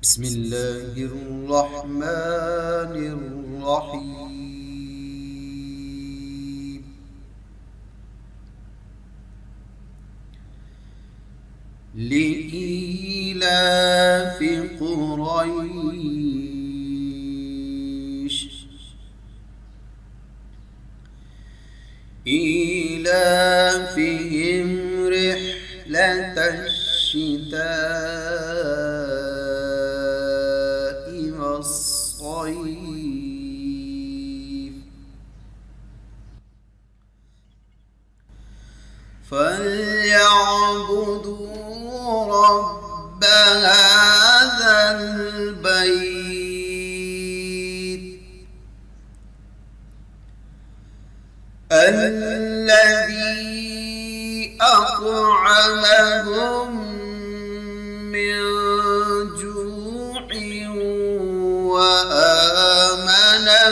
بسم الله الرحمن الرحيم. لإيلاف قريش إيلافهم رحلة الشتاء والصيف فليعبدوا رب هذا البيت الذي أطعمهم من جوع وآمنهم